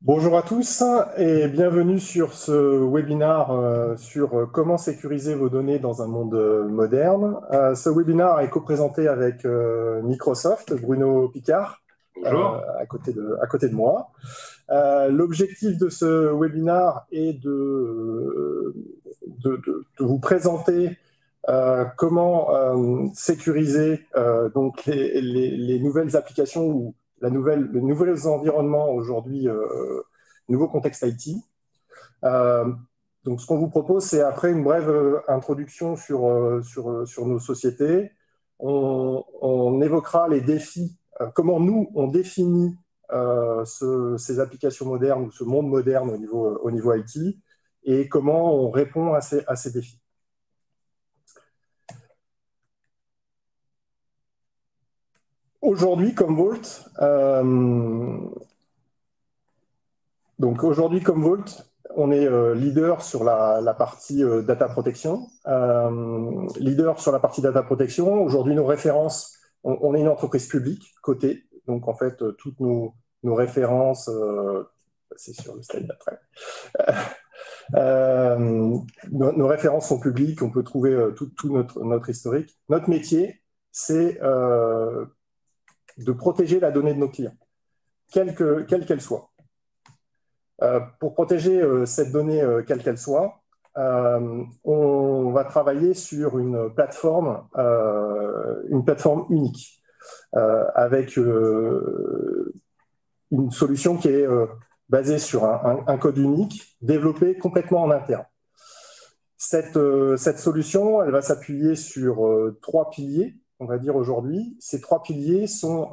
Bonjour à tous et bienvenue sur ce webinaire sur comment sécuriser vos données dans un monde moderne. Ce webinaire est co-présenté avec Microsoft, Bruno Picard, Bonjour. à côté de moi. L'objectif de ce webinaire est de vous présenter comment sécuriser donc les nouvelles applications ou les nouveaux environnements aujourd'hui, nouveau contexte IT. Donc, ce qu'on vous propose, c'est après une brève introduction sur nos sociétés. On évoquera les défis, comment nous, on définit ces applications modernes ou ce monde moderne au niveau IT et comment on répond à ces défis. Aujourd'hui, Commvault, on est leader sur la partie data protection. Leader sur la partie data protection. Aujourd'hui, nos références, on est une entreprise publique cotée. Donc, en fait, toutes nos références, c'est sur le slide d'après. Nos références sont publiques. On peut trouver tout notre historique. Notre métier, c'est de protéger la donnée de nos clients, quelle qu'elle soit. Pour protéger cette donnée, quelle qu'elle soit, on va travailler sur une plateforme unique, avec une solution qui est basée sur un code unique, développé complètement en interne. Cette solution, elle va s'appuyer sur trois piliers, on va dire aujourd'hui. Ces trois piliers sont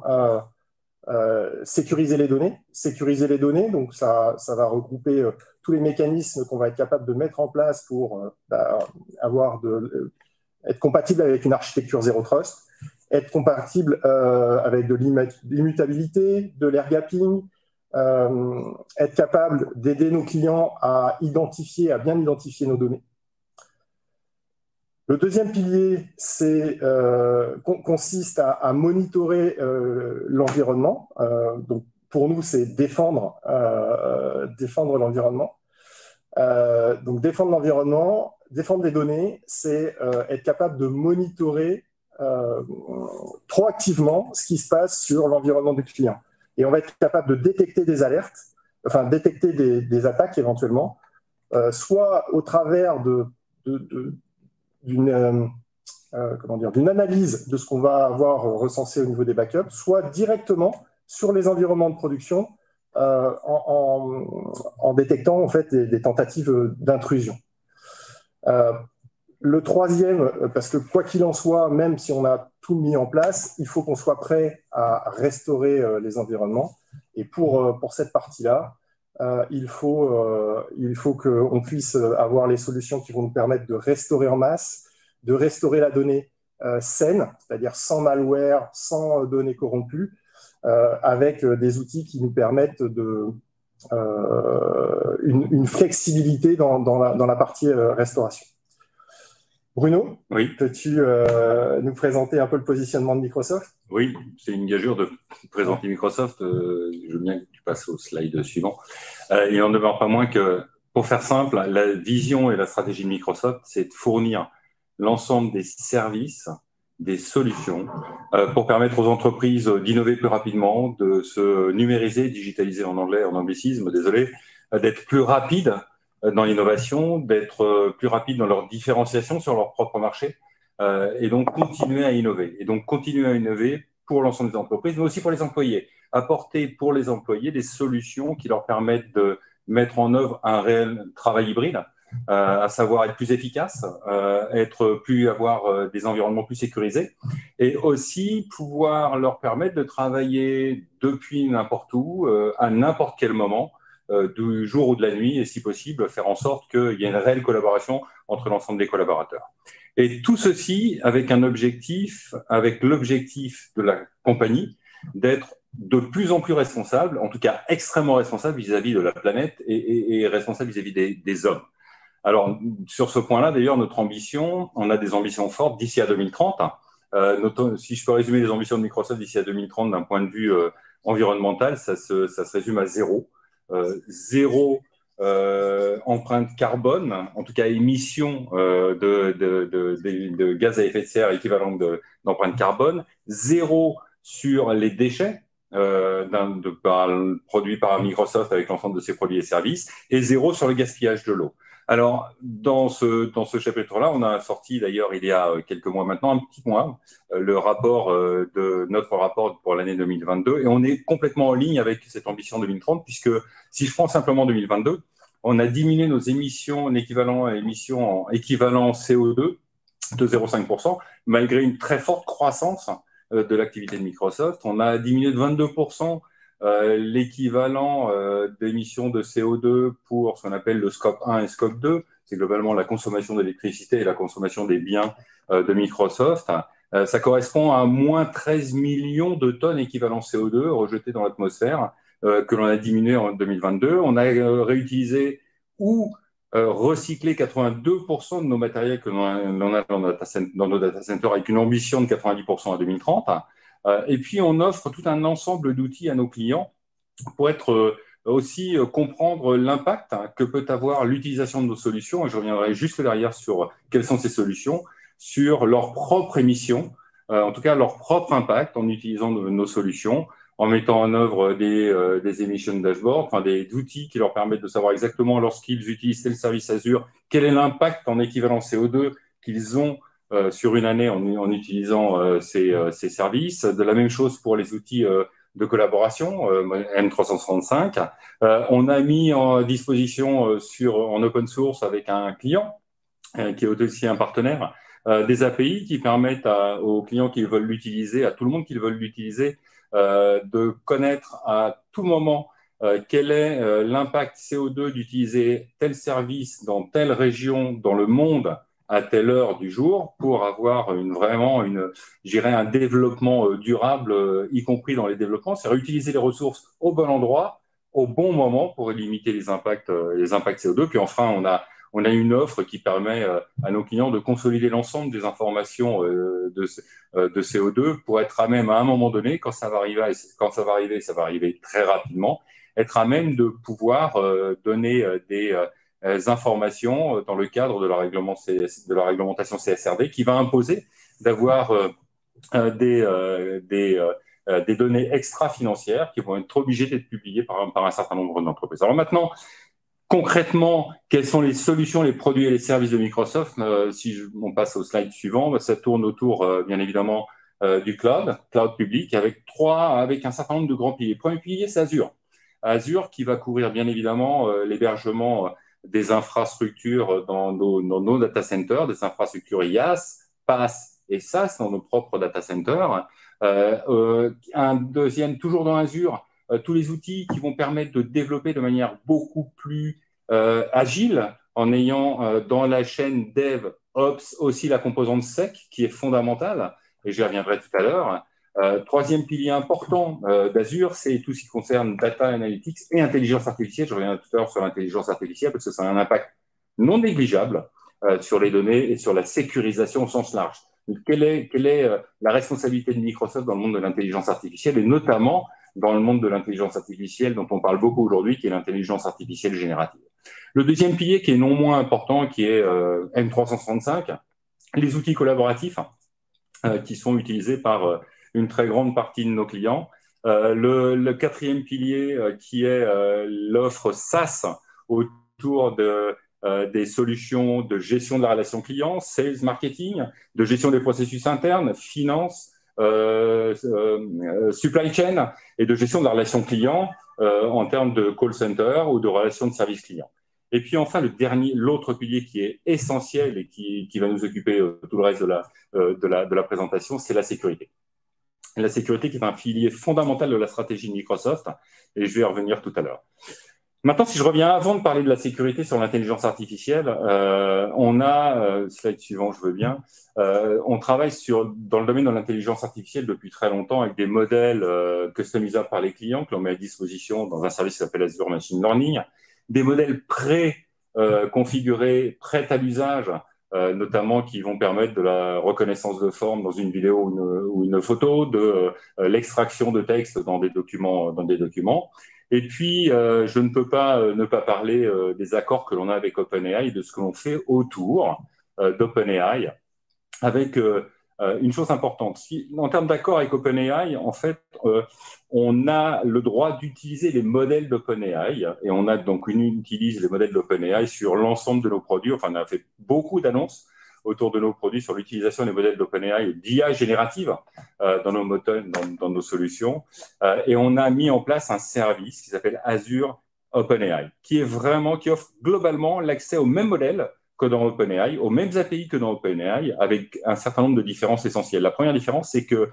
sécuriser les données. Sécuriser les données, donc ça va regrouper tous les mécanismes qu'on va être capable de mettre en place pour être compatible avec une architecture Zero Trust, être compatible avec de l'immutabilité, de l'air gapping, être capable d'aider nos clients à bien identifier nos données. Le deuxième pilier, consiste à monitorer l'environnement. Donc, pour nous, c'est défendre l'environnement. Donc, défendre l'environnement, défendre les données, c'est être capable de monitorer proactivement ce qui se passe sur l'environnement du client. Et on va être capable de détecter des alertes, enfin, détecter des attaques éventuellement, soit au travers d'une analyse de ce qu'on va avoir recensé au niveau des backups, soit directement sur les environnements de production en détectant en fait des tentatives d'intrusion. Le troisième, parce que quoi qu'il en soit, même si on a tout mis en place, il faut qu'on soit prêt à restaurer les environnements. Et pour cette partie-là, il faut qu'on puisse avoir les solutions qui vont nous permettre de restaurer en masse, de restaurer la donnée saine, c'est-à-dire sans malware, sans données corrompues, avec des outils qui nous permettent une flexibilité dans la partie restauration. Bruno, oui. Peux-tu nous présenter un peu le positionnement de Microsoft? Oui, c'est une gageure de présenter Microsoft. Je veux bien que tu passes au slide suivant. Il n'en demeure pas moins que, pour faire simple, la vision et la stratégie de Microsoft, c'est de fournir l'ensemble des services, des solutions pour permettre aux entreprises d'innover plus rapidement, de se numériser, digitaliser en anglais, en anglicisme, désolé, d'être plus rapide dans l'innovation, d'être plus rapide dans leur différenciation sur leur propre marché et donc continuer à innover. Et donc continuer à innover pour l'ensemble des entreprises, mais aussi pour les employés. Apporter pour les employés des solutions qui leur permettent de mettre en œuvre un réel travail hybride, à savoir être plus efficace, avoir des environnements plus sécurisés et aussi pouvoir leur permettre de travailler depuis n'importe où, à n'importe quel moment, du jour ou de la nuit, et si possible, faire en sorte qu'il y ait une réelle collaboration entre l'ensemble des collaborateurs. Et tout ceci avec l'objectif de la compagnie d'être de plus en plus responsable, en tout cas extrêmement responsable vis-à-vis de la planète et responsable vis-à-vis des hommes. Alors, sur ce point-là, d'ailleurs, notre ambition, on a des ambitions fortes d'ici à 2030. Si je peux résumer les ambitions de Microsoft d'ici à 2030 d'un point de vue environnemental, ça se résume à zéro. zéro empreinte carbone, en tout cas émission de gaz à effet de serre équivalent d'empreinte carbone, zéro sur les déchets produits par Microsoft avec l'ensemble de ses produits et services, et zéro sur le gaspillage de l'eau. Alors, dans ce chapitre-là, on a sorti d'ailleurs il y a quelques mois maintenant, un petit mois, notre rapport pour l'année 2022, et on est complètement en ligne avec cette ambition 2030, puisque si je prends simplement 2022, on a diminué nos émissions en équivalent CO2 de 0,5%, malgré une très forte croissance de l'activité de Microsoft. On a diminué de 22% l'équivalent d'émissions de CO2 pour ce qu'on appelle le scope 1 et scope 2. C'est globalement la consommation d'électricité et la consommation des biens de Microsoft. Ça correspond à moins 13 millions de tonnes équivalent CO2 rejetées dans l'atmosphère que l'on a diminué en 2022. On a réutilisé ou recycler 82% de nos matériels que l'on a dans nos data centers avec une ambition de 90% à 2030. Et puis, on offre tout un ensemble d'outils à nos clients pour aussi comprendre l'impact que peut avoir l'utilisation de nos solutions. Et je reviendrai juste derrière sur quelles sont ces solutions, sur leurs propres émissions, en tout cas leur propre impact en utilisant nos solutions, en mettant en œuvre des emission dashboards, enfin des outils qui leur permettent de savoir exactement lorsqu'ils utilisent tel service Azure, quel est l'impact en équivalent CO2 qu'ils ont sur une année en utilisant ces services. De la même chose pour les outils de collaboration, M365. On a mis en disposition en open source avec un client qui est aussi un partenaire, des API qui permettent aux clients qui veulent l'utiliser, à tout le monde qui veut l'utiliser, de connaître à tout moment quel est l'impact CO2 d'utiliser tel service dans telle région dans le monde à telle heure du jour pour avoir un développement durable, y compris dans les développements. C'est réutiliser les ressources au bon endroit, au bon moment pour limiter les impacts CO2. Puis enfin, on a une offre qui permet à nos clients de consolider l'ensemble des informations de CO2 pour être à même, à un moment donné, quand ça va arriver très rapidement, être à même de pouvoir donner des informations dans le cadre de la réglementation CSRD qui va imposer d'avoir des données extra-financières qui vont être obligées d'être publiées par un certain nombre d'entreprises. Alors maintenant, concrètement, quelles sont les solutions, les produits et les services de Microsoft? On passe au slide suivant, ça tourne autour, bien évidemment, du cloud public, avec un certain nombre de grands piliers. Le premier pilier, c'est Azure. Azure qui va couvrir, bien évidemment, l'hébergement des infrastructures dans nos data centers, des infrastructures IaaS, PaaS et SaaS dans nos propres data centers. Un deuxième, toujours dans Azure, tous les outils qui vont permettre de développer de manière beaucoup plus agile, en ayant dans la chaîne DevOps aussi la composante SEC qui est fondamentale, et j'y reviendrai tout à l'heure. Troisième pilier important d'Azure, c'est tout ce qui concerne data analytics et intelligence artificielle. Je reviendrai tout à l'heure sur l'intelligence artificielle parce que ça a un impact non négligeable sur les données et sur la sécurisation au sens large. Quelle est la responsabilité de Microsoft dans le monde de l'intelligence artificielle et notamment dans le monde de l'intelligence artificielle dont on parle beaucoup aujourd'hui, qui est l'intelligence artificielle générative. Le deuxième pilier qui est non moins important, qui est M365, les outils collaboratifs qui sont utilisés par une très grande partie de nos clients. Le quatrième pilier qui est l'offre SaaS autour des solutions de gestion de la relation client, sales, marketing, de gestion des processus internes, finance, supply chain et de gestion de la relation client en termes de call center ou de relation de service client. Et puis enfin, l'autre pilier qui est essentiel et qui va nous occuper tout le reste de la présentation, c'est la sécurité. La sécurité qui est un pilier fondamental de la stratégie de Microsoft, et je vais y revenir tout à l'heure. Maintenant, si je reviens avant de parler de la sécurité sur l'intelligence artificielle, slide suivant, je veux bien, on travaille dans le domaine de l'intelligence artificielle depuis très longtemps avec des modèles customisables par les clients que l'on met à disposition dans un service qui s'appelle Azure Machine Learning, des modèles pré-configurés, prêts à l'usage, notamment qui vont permettre de la reconnaissance de forme dans une vidéo ou une photo, de l'extraction de texte dans des documents, Et puis, je ne peux pas ne pas parler des accords que l'on a avec OpenAI et de ce que l'on fait autour d'OpenAI, avec une chose importante. En termes d'accord avec OpenAI, en fait, on a le droit d'utiliser les modèles d'OpenAI et on utilise les modèles d'OpenAI sur l'ensemble de nos produits. Enfin, on a fait beaucoup d'annonces autour de nos produits sur l'utilisation des modèles d'OpenAI et d'IA générative dans nos moteurs, dans nos solutions. Et on a mis en place un service qui s'appelle Azure OpenAI, qui offre globalement l'accès aux mêmes modèles que dans OpenAI, aux mêmes API que dans OpenAI, avec un certain nombre de différences essentielles. La première différence, c'est que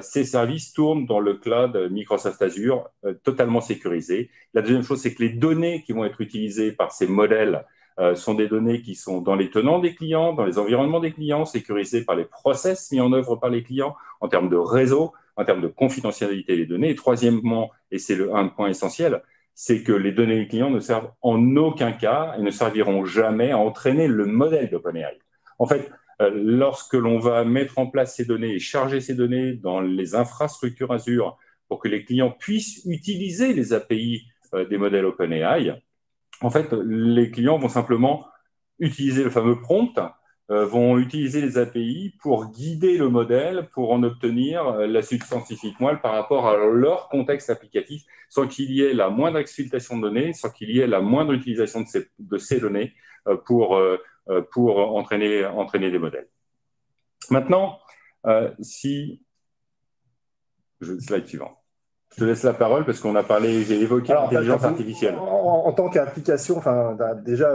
ces services tournent dans le cloud Microsoft Azure, totalement sécurisé. La deuxième chose, c'est que les données qui vont être utilisées par ces modèles sont des données qui sont dans les tenants des clients, dans les environnements des clients, sécurisées par les process mis en œuvre par les clients, en termes de réseau, en termes de confidentialité des données. Et troisièmement, et c'est un point essentiel, c'est que les données des clients ne servent en aucun cas et ne serviront jamais à entraîner le modèle d'OpenAI. En fait, lorsque l'on va mettre en place ces données et charger ces données dans les infrastructures Azure pour que les clients puissent utiliser les API des modèles OpenAI, en fait, les clients vont simplement utiliser le fameux prompt, vont utiliser les API pour guider le modèle, pour en obtenir la suite scientifique moelle par rapport à leur contexte applicatif, sans qu'il y ait la moindre exfiltration de données, sans qu'il y ait la moindre utilisation de ces données pour entraîner des modèles. Maintenant, slide suivant. Je te laisse la parole parce qu'on a parlé, j'ai évoqué l'intelligence artificielle. En tant qu'application, on a déjà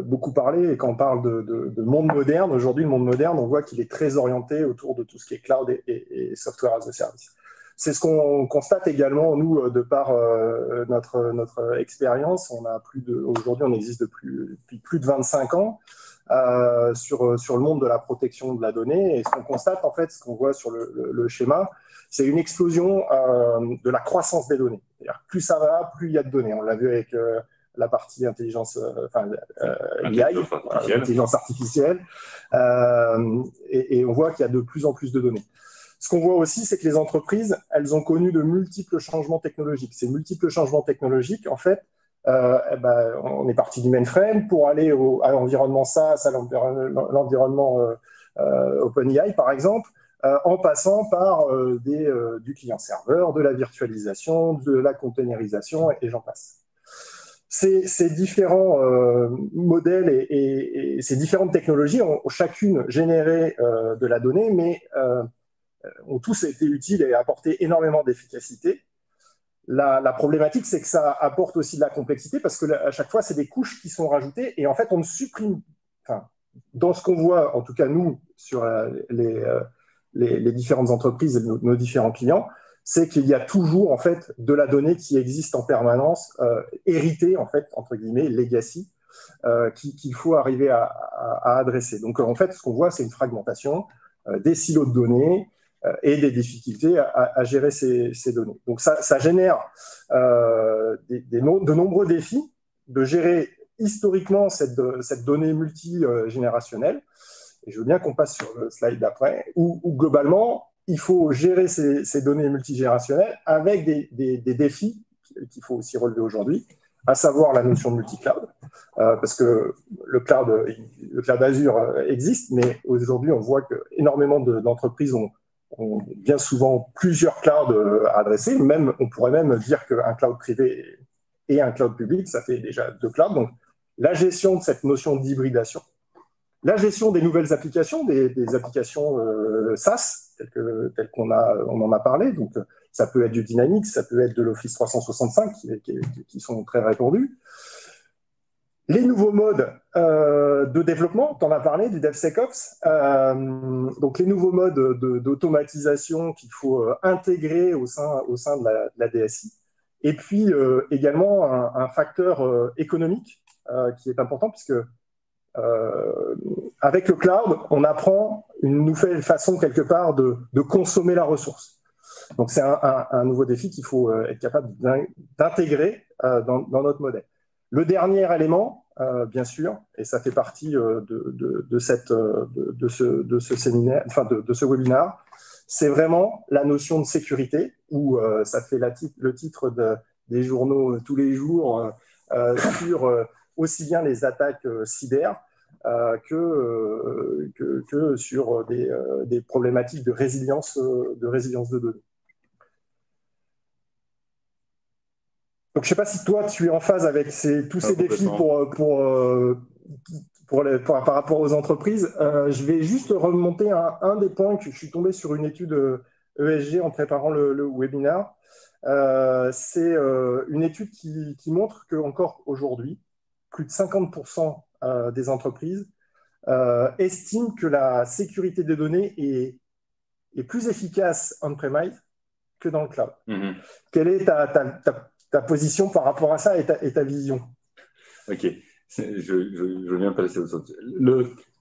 beaucoup parlé, et quand on parle de monde moderne, aujourd'hui, le monde moderne, on voit qu'il est très orienté autour de tout ce qui est cloud et software as a service. C'est ce qu'on constate également, nous, de par notre expérience. Aujourd'hui, on existe depuis plus de 25 ans sur le monde de la protection de la donnée. Et ce qu'on constate, en fait, ce qu'on voit sur le schéma, c'est une explosion de la croissance des données. Plus ça va, plus il y a de données. On l'a vu avec la partie intelligence, intelligence artificielle. Et on voit qu'il y a de plus en plus de données. Ce qu'on voit aussi, c'est que les entreprises, elles ont connu de multiples changements technologiques. Ces multiples changements technologiques, en fait, on est parti du mainframe pour aller à l'environnement SaaS, à l'environnement OpenAI, par exemple, en passant par du client-serveur, de la virtualisation, de la containerisation, et j'en passe. Ces différents modèles et ces différentes technologies ont chacune généré de la donnée, mais ont tous été utiles et apporté énormément d'efficacité. La problématique, c'est que ça apporte aussi de la complexité parce que à chaque fois, c'est des couches qui sont rajoutées et en fait, on ne supprime, dans ce qu'on voit, en tout cas nous, sur les différentes entreprises et nos différents clients, c'est qu'il y a toujours en fait de la donnée qui existe en permanence, héritée en fait, entre guillemets, legacy, qu'il faut arriver à adresser. Donc en fait, ce qu'on voit, c'est une fragmentation, des silos de données, et des difficultés à gérer ces données. Donc ça génère de nombreux défis de gérer historiquement cette donnée multigénérationnelle. Et je veux bien qu'on passe sur le slide d'après, où globalement, il faut gérer ces données multigénérationnelles avec des défis qu'il faut aussi relever aujourd'hui, à savoir la notion de multi-cloud, parce que le cloud Azure existe, mais aujourd'hui, on voit qu'énormément d'entreprises ont bien souvent plusieurs clouds à adresser. On pourrait même dire qu'un cloud privé et un cloud public, ça fait déjà 2 clouds. Donc, la gestion de cette notion d'hybridation, la gestion des nouvelles applications, des applications SaaS, telles qu'on en a parlé. Donc, ça peut être du Dynamics, ça peut être de l'Office 365 qui sont très répandus. Les nouveaux modes de développement, tu en as parlé, du DevSecOps. Donc, les nouveaux modes d'automatisation qu'il faut intégrer au sein de la DSI. Et puis, également, un facteur économique qui est important, puisque avec le cloud, on apprend une nouvelle façon, quelque part, de consommer la ressource. Donc, c'est un nouveau défi qu'il faut être capable d'intégrer dans notre modèle. Le dernier élément, bien sûr, et ça fait partie de ce séminaire, enfin de ce webinaire, c'est vraiment la notion de sécurité, où ça fait le titre des journaux tous les jours sur aussi bien les attaques cyber que sur des problématiques de résilience de données. Donc, je ne sais pas si toi, tu es en phase avec tous ces défis par rapport aux entreprises. Je vais juste remonter un des points que je suis tombé sur une étude ESG en préparant le webinaire. C'est une étude qui montre qu'encore aujourd'hui, plus de 50% des entreprises estiment que la sécurité des données est plus efficace on-premise que dans le cloud. Mmh. Quelle est ta position par rapport à ça et ta vision? Ok, je viens passer au autre.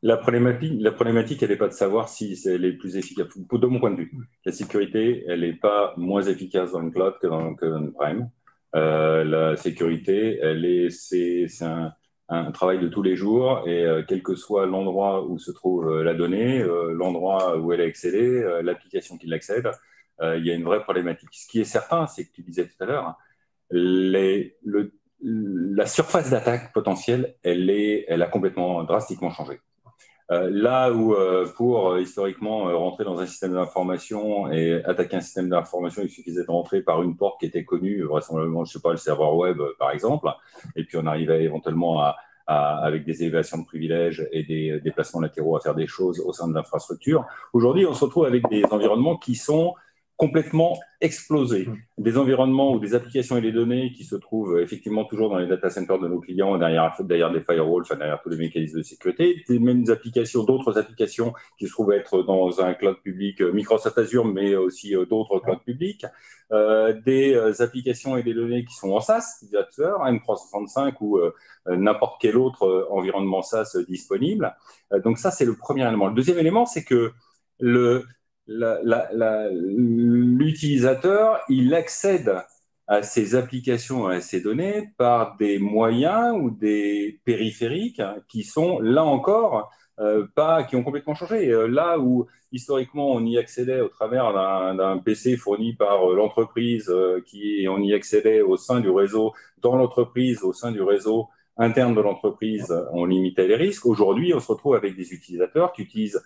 La problématique, elle n'est pas de savoir si elle est plus efficace. De mon point de vue, la sécurité, elle n'est pas moins efficace dans le cloud que dans on-prem. La sécurité, c'est un travail de tous les jours et quel que soit l'endroit où se trouve la donnée, l'endroit où elle est accédée, l'application qui l'accède, il y a une vraie problématique. Ce qui est certain, c'est que tu disais tout à l'heure, la surface d'attaque potentielle, elle a complètement, drastiquement changé. Là où, pour historiquement rentrer dans un système d'information et attaquer un système d'information, il suffisait de rentrer par une porte qui était connue, vraisemblablement, je ne sais pas, le serveur web, par exemple, et puis on arrivait éventuellement avec des élévations de privilèges et des déplacements latéraux à faire des choses au sein de l'infrastructure. Aujourd'hui, on se retrouve avec des environnements qui sont complètement explosés. Des environnements ou des applications et des données qui se trouvent effectivement toujours dans les data centers de nos clients, derrière des firewalls, enfin derrière tous les mécanismes de sécurité, des mêmes applications, d'autres applications qui se trouvent être dans un cloud public, Microsoft Azure, mais aussi d'autres clouds publics, des applications et des données qui sont en SaaS, M365 ou n'importe quel autre environnement SaaS disponible. Donc ça, c'est le premier élément. Le deuxième élément, c'est que l'utilisateur, il accède à ces applications, à ces données par des moyens ou des périphériques qui sont, là encore, qui ont complètement changé. Là où, historiquement, on y accédait au travers d'un PC fourni par l'entreprise, on y accédait au sein du réseau, dans l'entreprise, au sein du réseau interne de l'entreprise, on limitait les risques. Aujourd'hui, on se retrouve avec des utilisateurs qui utilisent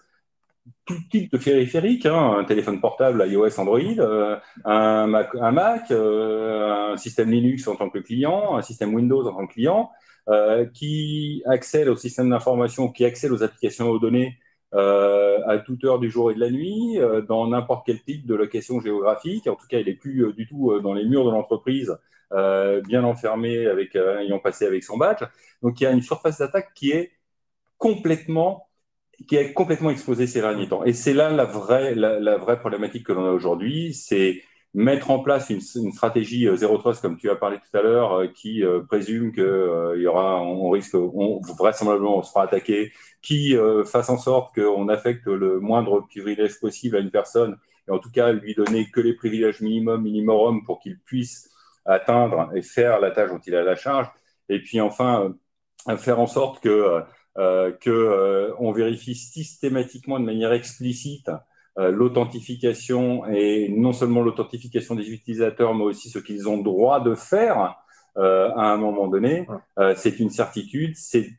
tout type de périphérique, un téléphone portable iOS, Android, un Mac, un système Linux en tant que client, un système Windows en tant que client, qui accède au système d'information, qui accède aux applications et aux données à toute heure du jour et de la nuit, dans n'importe quel type de location géographique. En tout cas, il n'est plus du tout dans les murs de l'entreprise, bien enfermé, ayant passé avec son badge. Donc, il y a une surface d'attaque qui est complètement explosé ces derniers temps. Et c'est là la vraie problématique que l'on a aujourd'hui, c'est mettre en place une stratégie Zero Trust, comme tu as parlé tout à l'heure, qui présume qu'il y aura, vraisemblablement, on sera attaqué, qui fasse en sorte qu'on affecte le moindre privilège possible à une personne, et en tout cas lui donner que les privilèges minimum pour qu'il puisse atteindre et faire la tâche dont il a la charge, et puis enfin faire en sorte qu'on vérifie systématiquement de manière explicite l'authentification, et non seulement l'authentification des utilisateurs, mais aussi ce qu'ils ont droit de faire à un moment donné. C'est une certitude, c'est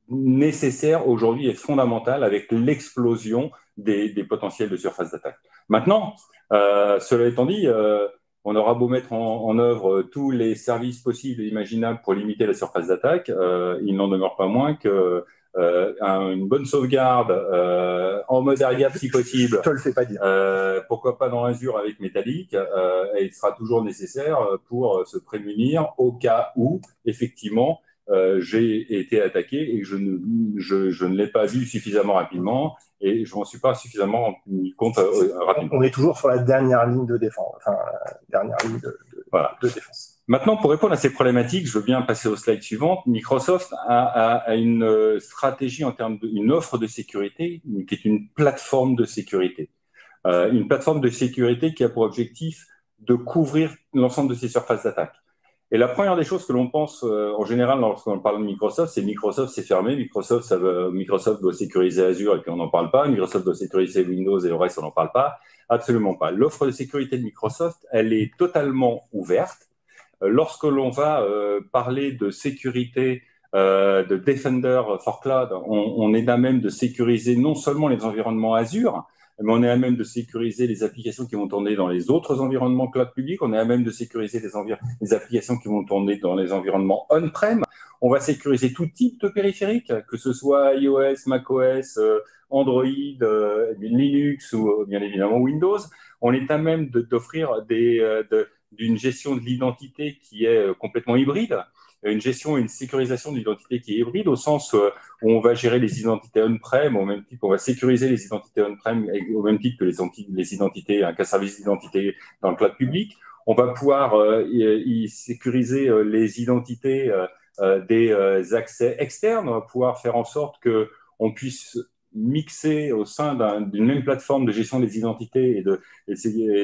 nécessaire aujourd'hui et fondamental avec l'explosion des potentiels de surface d'attaque. Maintenant, cela étant dit, on aura beau mettre en œuvre tous les services possibles et imaginables pour limiter la surface d'attaque, il n'en demeure pas moins que une bonne sauvegarde en mode air gap si possible. Je te le fais pas dire. Pourquoi pas dans Azure avec Metallic, et il sera toujours nécessaire pour se prémunir au cas où effectivement j'ai été attaqué et que je ne l'ai pas vu suffisamment rapidement et je m'en suis pas suffisamment rendu compte rapidement. On est toujours sur la dernière ligne de défense, enfin la dernière ligne de défense. Maintenant, pour répondre à ces problématiques, je veux bien passer au slide suivant. Microsoft a une stratégie en termes d'une offre de sécurité qui est une plateforme de sécurité. Une plateforme de sécurité qui a pour objectif de couvrir l'ensemble de ces surfaces d'attaque. Et la première des choses que l'on pense en général lorsqu'on parle de Microsoft, c'est fermé. Microsoft doit sécuriser Azure et puis on n'en parle pas. Microsoft doit sécuriser Windows et le reste, on n'en parle pas. Absolument pas. L'offre de sécurité de Microsoft, elle est totalement ouverte. lorsque l'on va parler de sécurité, de Defender for Cloud, on est à même de sécuriser non seulement les environnements Azure, mais on est à même de sécuriser les applications qui vont tourner dans les autres environnements cloud publics, on est à même de sécuriser les applications qui vont tourner dans les environnements on-prem, on va sécuriser tout type de périphériques, que ce soit iOS, macOS, Android, Linux ou bien évidemment Windows. On est à même d'offrir d'une gestion de l'identité qui est complètement hybride, une gestion et une sécurisation de l'identité qui est hybride, au sens où on va gérer les identités on-prem, au même titre qu'on va sécuriser les identités on-prem, au même titre que les identités, un service d'identité dans le cloud public. On va pouvoir y sécuriser les identités des accès externes. On va pouvoir faire en sorte qu'on puisse mixer au sein d'une même plateforme de gestion des identités et de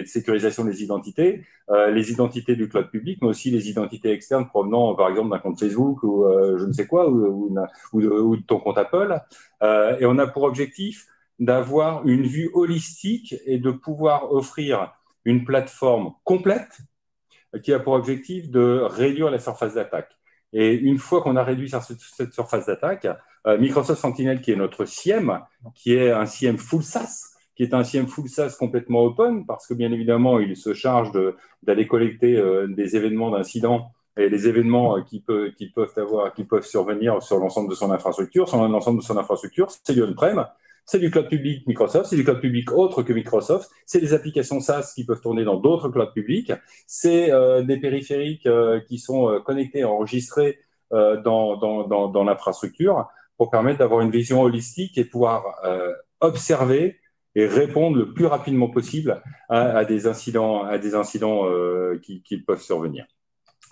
sécurisation des identités, les identités du cloud public, mais aussi les identités externes provenant, par exemple, d'un compte Facebook ou je ne sais quoi, ou de ton compte Apple. Et on a pour objectif d'avoir une vue holistique et de pouvoir offrir une plateforme complète qui a pour objectif de réduire la surface d'attaque. Et une fois qu'on a réduit cette surface d'attaque, Microsoft Sentinel, qui est notre SIEM, qui est un SIEM full SaaS, qui est un SIEM full SaaS complètement open, parce que bien évidemment, il se charge d'aller collecter des événements d'incidents et les événements qui peuvent survenir sur l'ensemble de son infrastructure. Sur l'ensemble de son infrastructure, c'est du on-prem, c'est du cloud public Microsoft, c'est du cloud public autre que Microsoft, c'est des applications SaaS qui peuvent tourner dans d'autres clouds publics, c'est des périphériques qui sont connectés, enregistrés dans l'infrastructure pour permettre d'avoir une vision holistique et pouvoir observer et répondre le plus rapidement possible à des incidents qui peuvent survenir.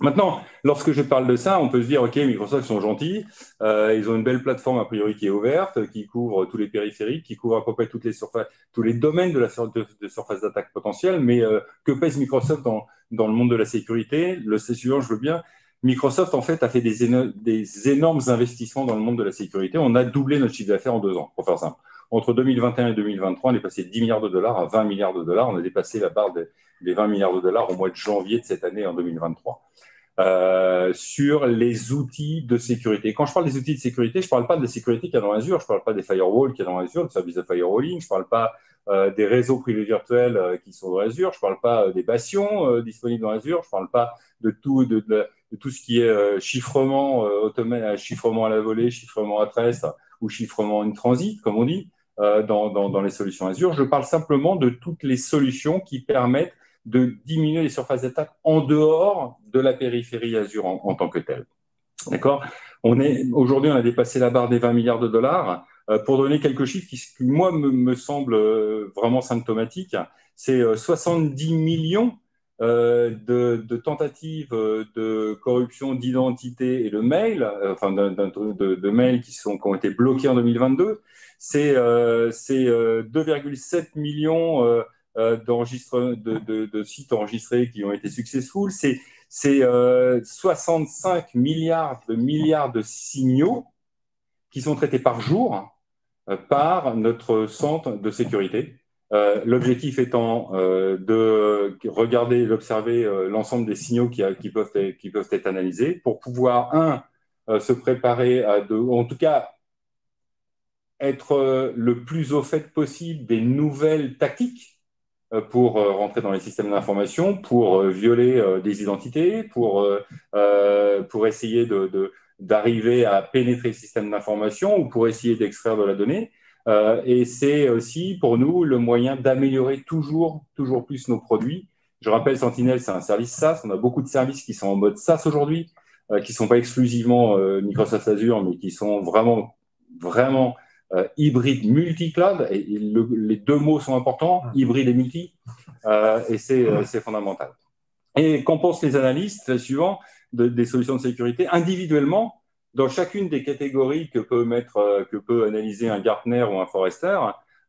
Maintenant, lorsque je parle de ça, on peut se dire, OK, Microsoft sont gentils, ils ont une belle plateforme a priori qui est ouverte, qui couvre tous les périphériques, qui couvre à peu près toutes les surfaces, tous les domaines de surface d'attaque potentielle, mais que pèse Microsoft dans le monde de la sécurité? C'est suivant, je veux bien. Microsoft, en fait, a fait des énormes investissements dans le monde de la sécurité. On a doublé notre chiffre d'affaires en 2 ans, pour faire simple. Entre 2021 et 2023, on est passé de 10 milliards de dollars à 20 milliards de dollars. On a dépassé la barre des 20 milliards de dollars au mois de janvier de cette année, en 2023. Sur les outils de sécurité. Quand je parle des outils de sécurité, je ne parle pas de la sécurité qu'il y a dans Azure, je ne parle pas des firewalls qu'il y a dans Azure, du service de firewalling, je ne parle pas des réseaux privés virtuels qui sont dans Azure, je ne parle pas des bastions disponibles dans Azure, je ne parle pas de tout ce qui est chiffrement chiffrement à la volée, chiffrement à treste ou chiffrement in transit, comme on dit, dans les solutions Azure. Je parle simplement de toutes les solutions qui permettent de diminuer les surfaces d'attaque en dehors de la périphérie Azure en tant que telle. D'accord ? Aujourd'hui, on a dépassé la barre des 20 milliards de dollars. Pour donner quelques chiffres qui, moi, me semblent vraiment symptomatiques, c'est 70 millions de tentatives de corruption d'identité et de mail, de mails qui ont été bloqués en 2022. C'est 2,7 millions de sites enregistrés qui ont été successful. C'est 65 milliards de signaux qui sont traités par jour par notre centre de sécurité. L'objectif étant de regarder et d'observer l'ensemble des signaux qui peuvent être analysés pour pouvoir, se préparer en tout cas, être le plus au fait possible des nouvelles tactiques pour rentrer dans les systèmes d'information, pour violer des identités, pour essayer d'arriver à pénétrer le système d'information ou pour essayer d'extraire de la donnée. Et c'est aussi pour nous le moyen d'améliorer toujours plus nos produits. Je rappelle, Sentinel, c'est un service SaaS. On a beaucoup de services qui sont en mode SaaS aujourd'hui, qui ne sont pas exclusivement Microsoft Azure, mais qui sont vraiment hybride multi-cloud, et les 2 mots sont importants, hybride et multi, et c'est fondamental. Et qu'en pensent les analystes, suivant des solutions de sécurité, individuellement, dans chacune des catégories que peut analyser un Gartner ou un Forrester,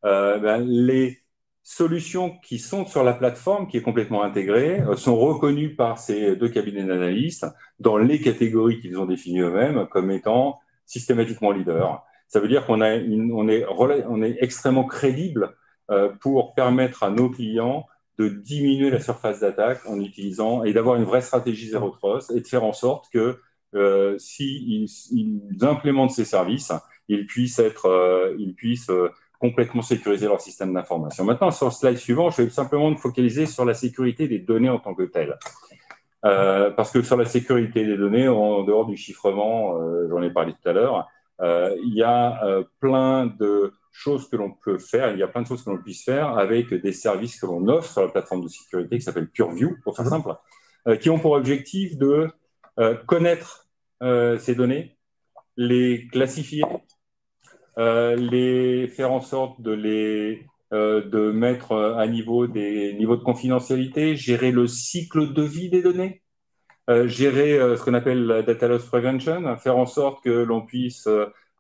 les solutions qui sont sur la plateforme, qui est complètement intégrée, sont reconnues par ces 2 cabinets d'analystes dans les catégories qu'ils ont définies eux-mêmes comme étant systématiquement leaders. Ça veut dire qu'on est extrêmement crédible pour permettre à nos clients de diminuer la surface d'attaque en utilisant et d'avoir une vraie stratégie Zero Trust et de faire en sorte que s'ils implémentent ces services, ils puissent complètement sécuriser leur système d'information. Maintenant, sur le slide suivant, je vais simplement me focaliser sur la sécurité des données en tant que telles. Parce que sur la sécurité des données, en dehors du chiffrement, j'en ai parlé tout à l'heure, il y a plein de choses que l'on peut faire, il y a plein de choses que l'on puisse faire avec des services que l'on offre sur la plateforme de sécurité qui s'appelle PureView, pour faire simple, qui ont pour objectif de connaître ces données, les classifier, les faire en sorte de mettre à niveau des niveaux de confidentialité, gérer le cycle de vie des données, gérer ce qu'on appelle la data loss prevention, faire en sorte que l'on puisse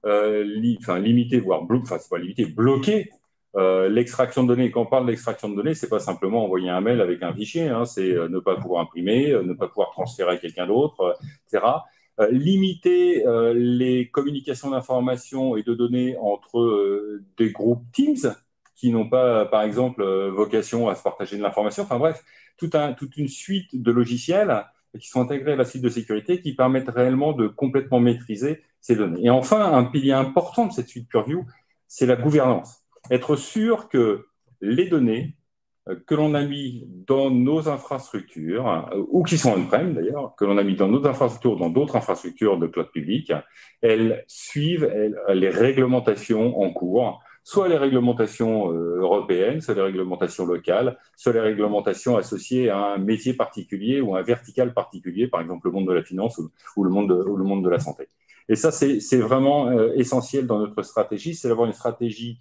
limiter, c'est pas limiter, bloquer l'extraction de données. Quand on parle d'extraction de données, c'est pas simplement envoyer un mail avec un fichier, hein, c'est ne pas pouvoir imprimer, ne pas pouvoir transférer à quelqu'un d'autre, etc. Limiter les communications d'informations et de données entre des groupes Teams qui n'ont pas, par exemple, vocation à se partager de l'information. Enfin bref, toute une suite de logiciels qui sont intégrés à la suite de sécurité qui permettent réellement de complètement maîtriser ces données. Et enfin, un pilier important de cette suite PureView, c'est la gouvernance. Être sûr que les données que l'on a mis dans nos infrastructures, ou qui sont on-prem d'ailleurs, que l'on a mis dans nos infrastructures, dans d'autres infrastructures de cloud public, elles suivent les réglementations en cours, soit les réglementations européennes, soit les réglementations locales, soit les réglementations associées à un métier particulier ou un vertical particulier, par exemple le monde de la finance ou le monde de la santé. Et ça, c'est vraiment essentiel dans notre stratégie, c'est d'avoir une stratégie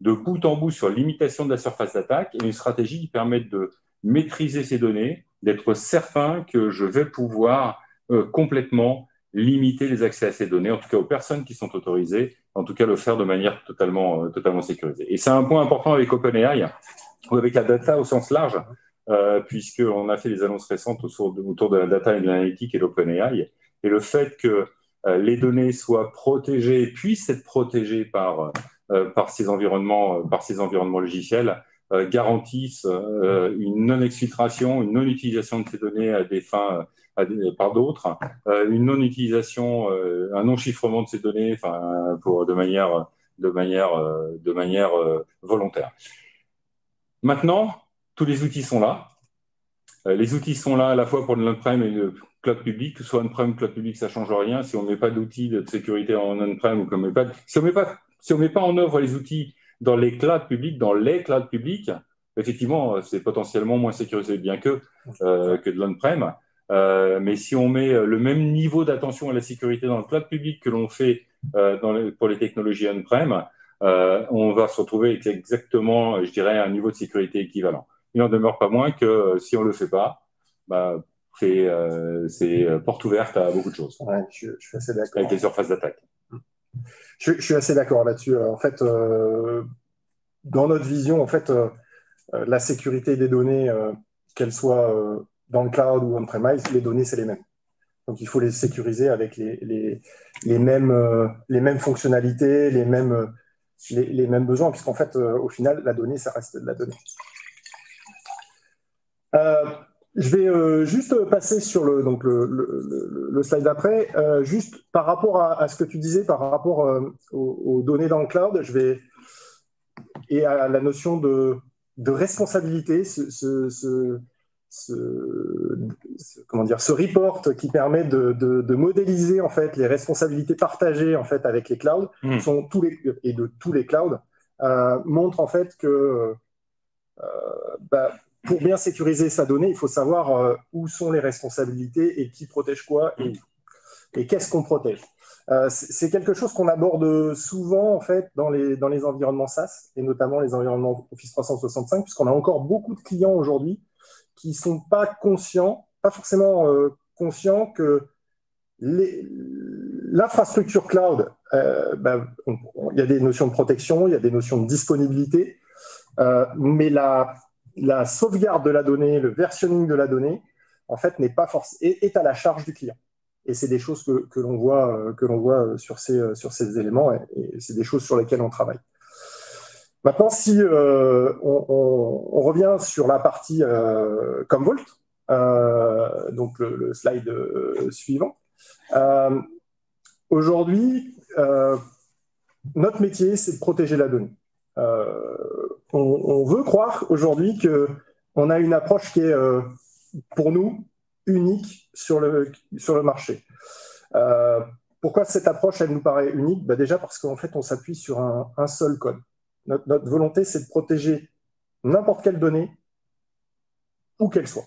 de bout en bout sur l'imitation de la surface d'attaque et une stratégie qui permette de maîtriser ces données, d'être certain que je vais pouvoir complètement limiter les accès à ces données, en tout cas aux personnes qui sont autorisées, en tout cas le faire de manière totalement sécurisée. Et c'est un point important avec OpenAI, ou avec la data au sens large, puisqu'on a fait des annonces récentes autour de la data et de l'analytique et de l'OpenAI, et le fait que les données soient protégées, puissent être protégées par ces environnements logiciels, garantissent une non-exfiltration, une non-utilisation de ces données à des fins par d'autres, une non-utilisation, un non-chiffrement de ces données, de manière volontaire. Maintenant, tous les outils sont là. Les outils sont là à la fois pour l'on-prem et le cloud public, que ce soit on-prem, cloud public, ça ne change rien. Si on ne met pas d'outils de sécurité en on-prem ou si on ne met pas en œuvre les outils dans les clouds publics, effectivement, c'est potentiellement moins sécurisé bien que de l'on-prem. Mais si on met le même niveau d'attention à la sécurité dans le cloud public que l'on fait pour les technologies on-prem, on va se retrouver avec exactement, je dirais, un niveau de sécurité équivalent. Il n'en demeure pas moins que si on ne le fait pas, c'est porte ouverte à beaucoup de choses. Ouais, je suis assez d'accord. Avec les surfaces d'attaque. Je suis assez d'accord là-dessus. En fait, dans notre vision, en fait, la sécurité des données, qu'elles soient dans le cloud ou on-premise, les données, c'est les mêmes. Donc, il faut les sécuriser avec les mêmes fonctionnalités, les mêmes besoins, puisqu'en fait, au final, la donnée, ça reste de la donnée. Je vais juste passer sur le slide d'après, juste par rapport à ce que tu disais, par rapport aux données dans le cloud, et à la notion de responsabilité, ce report qui permet de modéliser en fait les responsabilités partagées en fait avec les clouds, de tous les clouds, montre en fait que pour bien sécuriser sa donnée, il faut savoir où sont les responsabilités et qui protège quoi et qu'est-ce qu'on protège. C'est quelque chose qu'on aborde souvent en fait dans les environnements SaaS et notamment les environnements Office 365, puisqu'on a encore beaucoup de clients aujourd'hui qui ne sont pas forcément conscients que l'infrastructure cloud, il y a des notions de protection, il y a des notions de disponibilité, mais la sauvegarde de la donnée, le versionning de la donnée, en fait, est à la charge du client. Et c'est des choses que l'on voit sur ces éléments, et c'est des choses sur lesquelles on travaille. Maintenant, si on revient sur la partie Commvault, donc le slide suivant, aujourd'hui, notre métier, c'est de protéger la donnée. On veut croire aujourd'hui qu'on a une approche qui est, pour nous, unique sur le marché. Pourquoi cette approche, elle nous paraît unique? Déjà parce qu'en fait, on s'appuie sur un seul code. Notre volonté, c'est de protéger n'importe quelle donnée, où qu'elle soit.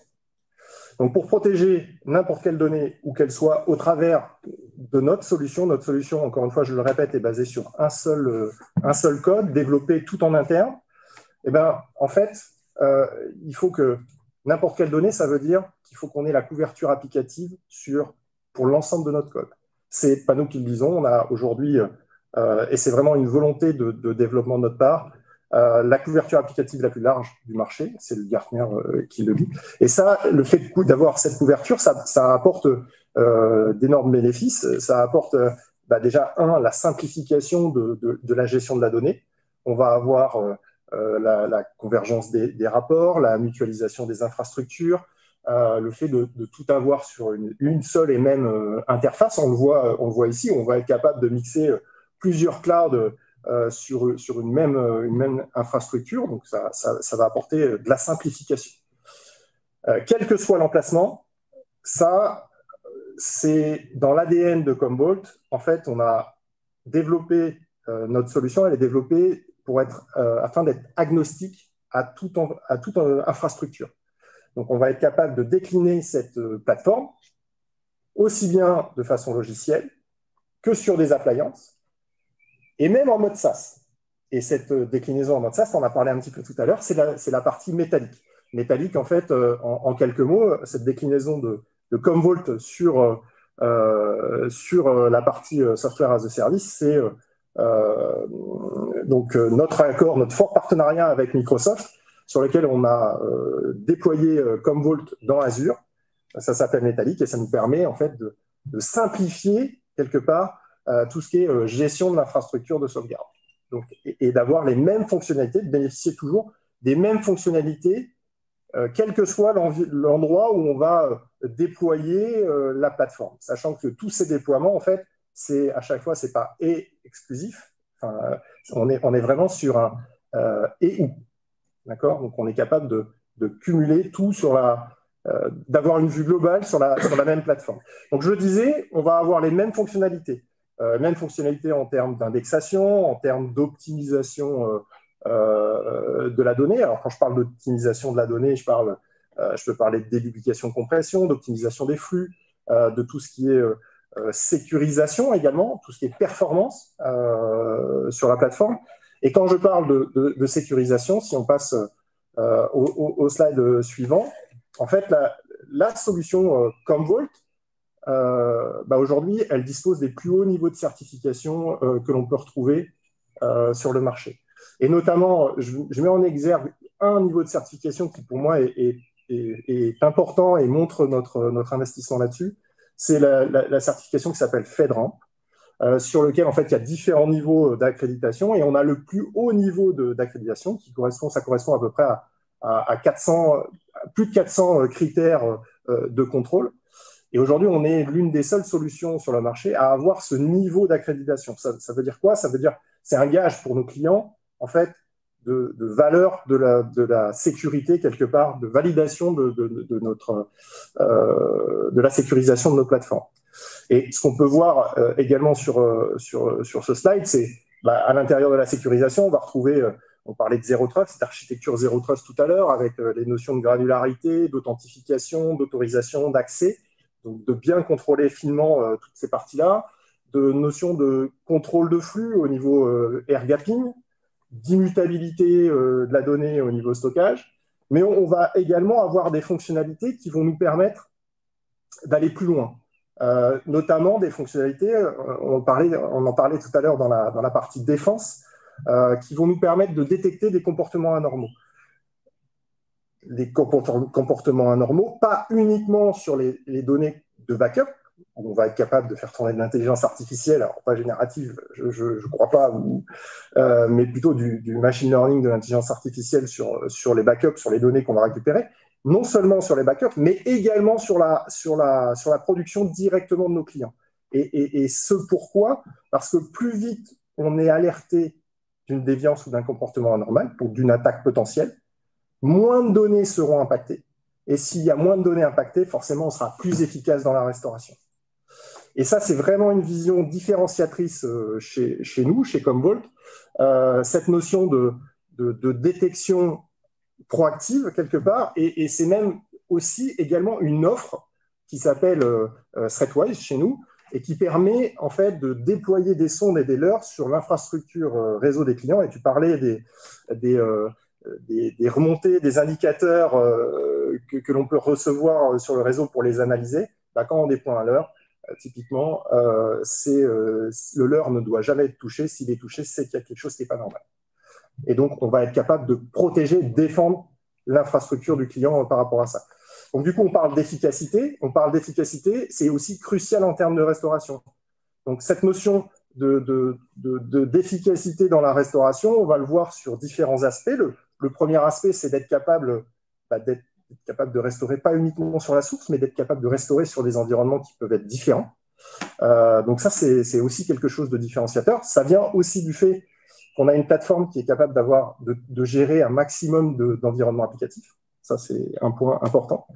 Donc, pour protéger n'importe quelle donnée, où qu'elle soit, au travers de notre solution, encore une fois, je le répète, est basée sur un seul code, développé tout en interne, en fait, il faut que n'importe quelle donnée, ça veut dire qu'il faut qu'on ait la couverture applicative pour l'ensemble de notre code. C'est pas nous qui le disons, on a aujourd'hui, et c'est vraiment une volonté de développement de notre part, la couverture applicative la plus large du marché, c'est le Gartner qui le dit. Et ça, le fait d'avoir cette couverture, ça apporte d'énormes bénéfices. Ça apporte déjà, la simplification de la gestion de la donnée. On va avoir la convergence des rapports, la mutualisation des infrastructures, le fait de tout avoir sur une seule et même interface. On le voit ici, on va être capable de mixer plusieurs clouds sur une même infrastructure. Donc, ça va apporter de la simplification. Quel que soit l'emplacement, ça, c'est dans l'ADN de Commvault. En fait, on a développé notre solution, elle est développée afin d'être agnostique à toute infrastructure. Donc, on va être capable de décliner cette plateforme aussi bien de façon logicielle que sur des appliances, et même en mode SaaS. Et cette déclinaison en mode SaaS, on en a parlé un petit peu tout à l'heure, c'est la partie métallique. Métallique, en fait, en quelques mots, cette déclinaison de Commvault sur la partie Software as a Service, c'est donc notre fort partenariat avec Microsoft, sur lequel on a déployé Commvault dans Azure. Ça s'appelle Métallique et ça nous permet en fait de simplifier quelque part tout ce qui est gestion de l'infrastructure de sauvegarde. Donc, et d'avoir les mêmes fonctionnalités, de bénéficier toujours des mêmes fonctionnalités, quel que soit l'endroit où on va déployer la plateforme. Sachant que tous ces déploiements, en fait, à chaque fois, c'est pas exclusif. Enfin, on est vraiment sur un et ou. D'accord? Donc, on est capable de cumuler tout d'avoir une vue globale sur la même plateforme. Donc, je le disais, on va avoir les mêmes fonctionnalités. Mêmes fonctionnalités en termes d'indexation, en termes d'optimisation de la donnée. Alors, quand je parle d'optimisation de la donnée, je peux parler de déduplication compression, d'optimisation des flux, de tout ce qui est sécurisation également, tout ce qui est performance sur la plateforme. Et quand je parle de sécurisation, si on passe au slide suivant, en fait, la solution Commvault, aujourd'hui, elle dispose des plus hauts niveaux de certification que l'on peut retrouver sur le marché. Et notamment, je mets en exergue un niveau de certification qui, pour moi, est important et montre notre investissement là-dessus. C'est la certification qui s'appelle FedRAMP, sur lequel, en fait, il y a différents niveaux d'accréditation. Et on a le plus haut niveau d'accréditation ça correspond à peu près à 400, plus de 400 critères de contrôle. Et aujourd'hui, on est l'une des seules solutions sur le marché à avoir ce niveau d'accréditation. Ça veut dire quoi? Ça veut dire c'est un gage pour nos clients, en fait, de valeur de la sécurité, quelque part, de validation de la sécurisation de nos plateformes. Et ce qu'on peut voir également sur ce slide, c'est à l'intérieur de la sécurisation, on va retrouver, on parlait de Zero Trust, cette architecture Zero Trust tout à l'heure, avec les notions de granularité, d'authentification, d'autorisation, d'accès. Donc, de bien contrôler finement toutes ces parties-là, de notions de contrôle de flux au niveau air gapping, d'immutabilité de la donnée au niveau stockage, mais on va également avoir des fonctionnalités qui vont nous permettre d'aller plus loin, notamment des fonctionnalités, on en parlait tout à l'heure dans la partie défense, qui vont nous permettre de détecter des comportements anormaux. Des comportements anormaux, pas uniquement sur les données de backup, on va être capable de faire tourner de l'intelligence artificielle, alors pas générative, je ne crois pas, mais plutôt du machine learning, de l'intelligence artificielle sur les backups, sur les données qu'on va récupérer, non seulement sur les backups, mais également sur la production directement de nos clients. Et ce pourquoi? Parce que plus vite on est alerté d'une déviance ou d'un comportement anormal, donc d'une attaque potentielle, moins de données seront impactées. Et s'il y a moins de données impactées, forcément, on sera plus efficace dans la restauration. Et ça, c'est vraiment une vision différenciatrice chez nous, chez Commvault. Cette notion de détection proactive, quelque part, et c'est même aussi également une offre qui s'appelle Threatwise chez nous, et qui permet en fait de déployer des sondes et des leurres sur l'infrastructure réseau des clients. Et tu parlais des remontées, des indicateurs que l'on peut recevoir sur le réseau pour les analyser. Bah, quand on déploie un leurre, typiquement, le leurre ne doit jamais être touché. S'il est touché, c'est qu'il y a quelque chose qui n'est pas normal. Et donc, on va être capable de protéger, de défendre l'infrastructure du client par rapport à ça. Donc, du coup, on parle d'efficacité. C'est aussi crucial en termes de restauration. Donc, cette notion d'efficacité dans la restauration, on va le voir sur différents aspects. Le premier aspect, c'est d'être capable de restaurer pas uniquement sur la source, mais d'être capable de restaurer sur des environnements qui peuvent être différents. Donc, ça, c'est aussi quelque chose de différenciateur. Ça vient aussi du fait qu'on a une plateforme qui est capable de gérer un maximum d'environnements applicatifs. Ça, c'est un point important.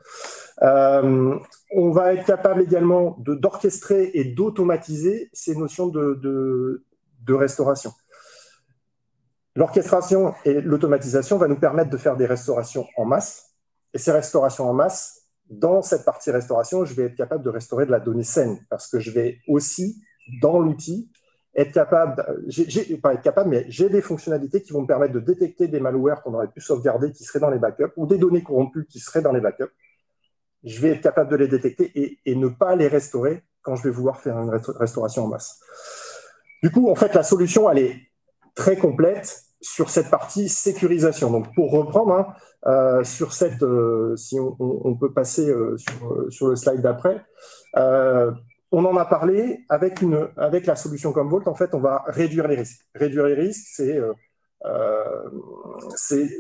On va être capable également d'orchestrer et d'automatiser ces notions de restauration. L'orchestration et l'automatisation va nous permettre de faire des restaurations en masse. Et ces restaurations en masse, dans cette partie restauration, je vais être capable de restaurer de la donnée saine parce que je vais aussi, dans l'outil, être capable, pas être capable, mais j'ai des fonctionnalités qui vont me permettre de détecter des malwares qu'on aurait pu sauvegarder qui seraient dans les backups ou des données corrompues qui seraient dans les backups. Je vais être capable de les détecter et ne pas les restaurer quand je vais vouloir faire une restauration en masse. Du coup, en fait, la solution, elle est très complète sur cette partie sécurisation. Donc, pour reprendre, sur cette, si on peut passer sur le slide d'après, on en a parlé avec la solution Commvault. En fait, on va réduire les risques. Réduire les risques, c'est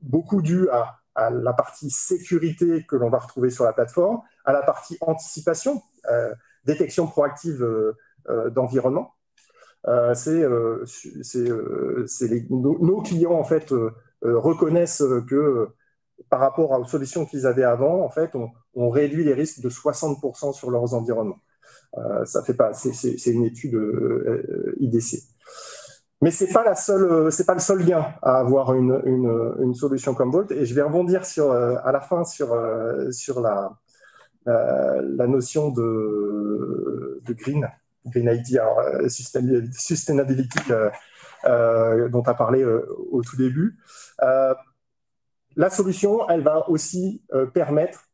beaucoup dû à la partie sécurité que l'on va retrouver sur la plateforme, à la partie anticipation, détection proactive d'environnement. Nos clients en fait reconnaissent que par rapport aux solutions qu'ils avaient avant, en fait, on réduit les risques de 60% sur leurs environnements. C'est une étude IDC. Mais c'est pas le seul gain à avoir une solution Commvault. Et je vais rebondir à la fin sur la notion de Green IT, alors Sustainability dont tu as parlé au tout début. La solution, elle va aussi permettre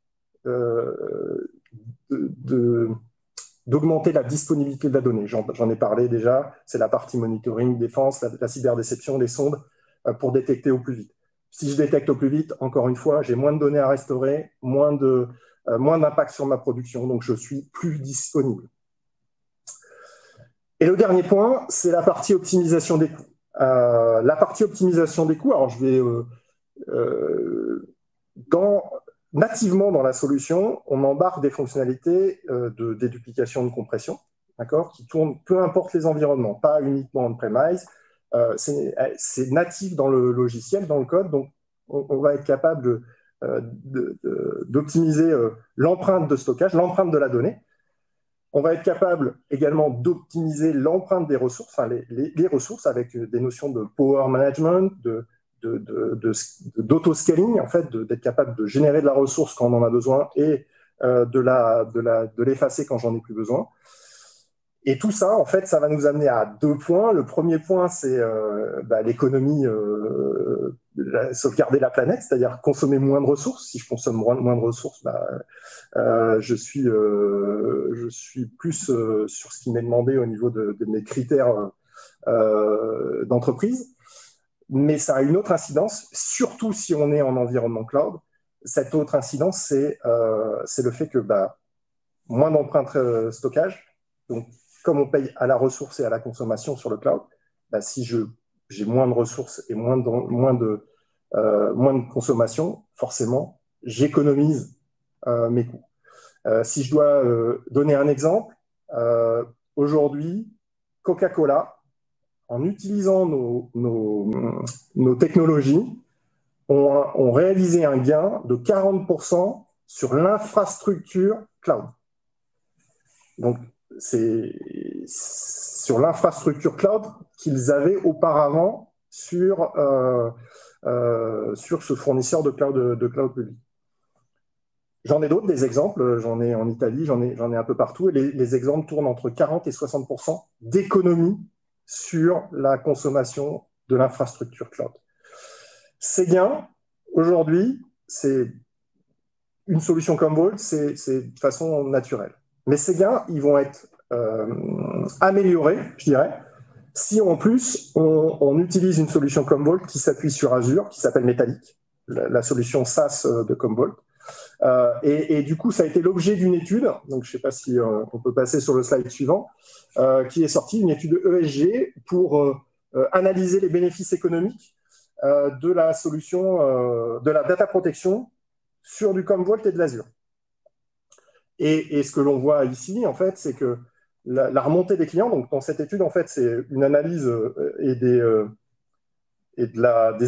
d'augmenter la disponibilité de la donnée. J'en ai parlé déjà, c'est la partie monitoring, défense, la cyberdéception, les sondes, pour détecter au plus vite. Si je détecte au plus vite, encore une fois, j'ai moins de données à restaurer, moins d'impact sur ma production, donc je suis plus disponible. Et le dernier point, c'est la partie optimisation des coûts. La partie optimisation des coûts, alors je vais nativement dans la solution, on embarque des fonctionnalités de déduplication de compression, d'accord, qui tournent peu importe les environnements, pas uniquement on-premise. C'est natif dans le logiciel, dans le code, donc on va être capable d'optimiser l'empreinte de stockage, l'empreinte de la donnée. On va être capable également d'optimiser l'empreinte des ressources, enfin les ressources avec des notions de power management, d'auto-scaling, en fait, d'être capable de générer de la ressource quand on en a besoin et de l'effacer quand j'en ai plus besoin. Et tout ça, en fait, ça va nous amener à 2 points. Le premier point, c'est l'économie, sauvegarder la planète, c'est-à-dire consommer moins de ressources. Si je consomme moins de ressources, je suis plus sur ce qui m'est demandé au niveau de mes critères d'entreprise. Mais ça a une autre incidence, surtout si on est en environnement cloud. Cette autre incidence, c'est le fait que moins d'empreintes stockage. Donc, comme on paye à la ressource et à la consommation sur le cloud, bah, si j'ai moins de ressources et moins de consommation, forcément, j'économise mes coûts. Si je dois donner un exemple, aujourd'hui, Coca-Cola, en utilisant nos technologies, ont réalisé un gain de 40% sur l'infrastructure cloud. Donc, c'est sur l'infrastructure cloud qu'ils avaient auparavant sur ce fournisseur de cloud public. J'en ai d'autres, des exemples. J'en ai en Italie, j'en ai un peu partout. Et les exemples tournent entre 40 et 60% d'économie sur la consommation de l'infrastructure cloud. Ces gains, aujourd'hui, c'est une solution comme Vault, c'est de façon naturelle. Mais ces gains, ils vont être améliorés, je dirais, si en plus, on utilise une solution comme Vault qui s'appuie sur Azure, qui s'appelle Metallic, la solution SaaS de Commvault. Et du coup, ça a été l'objet d'une étude, donc je ne sais pas si on peut passer sur le slide suivant, qui est sortie, une étude ESG pour analyser les bénéfices économiques de la solution, de la data protection sur du Commvault et de l'Azure. Et ce que l'on voit ici, en fait, c'est que la remontée des clients, donc dans cette étude, en fait, c'est une analyse et des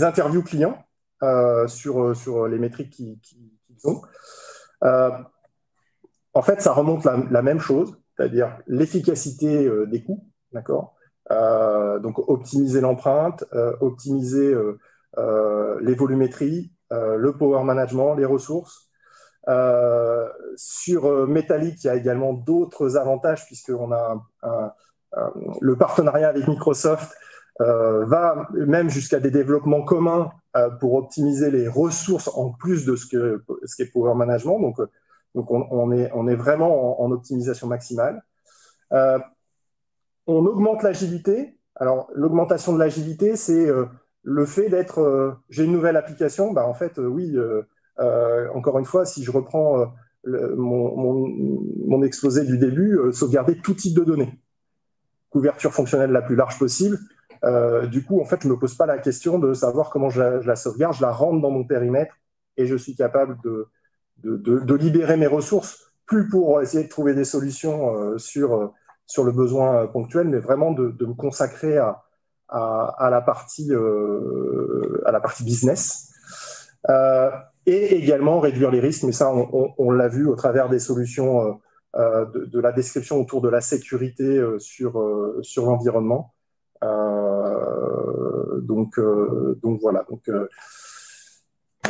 interviews clients sur les métriques qu'ils ont. En fait, ça remonte la même chose, c'est-à-dire l'efficacité des coûts, d'accord. Donc, optimiser l'empreinte, optimiser les volumétries, le power management, les ressources. Sur Metallic, il y a également d'autres avantages puisqu'on a le partenariat avec Microsoft va même jusqu'à des développements communs pour optimiser les ressources en plus de ce qu'est Power Management. Donc on est vraiment en optimisation maximale. On augmente l'agilité. Alors, l'augmentation de l'agilité, c'est le fait d'être... j'ai une nouvelle application, bah, en fait, oui, encore une fois, si je reprends mon exposé du début, sauvegarder tout type de données. Couverture fonctionnelle la plus large possible. Du coup, en fait, je ne me pose pas la question de savoir comment je la sauvegarde. Je la rentre dans mon périmètre et je suis capable de libérer mes ressources, plus pour essayer de trouver des solutions sur le besoin ponctuel, mais vraiment de me consacrer à la partie business. Et également réduire les risques, mais ça, on l'a vu au travers des solutions de la description autour de la sécurité sur l'environnement. Donc voilà.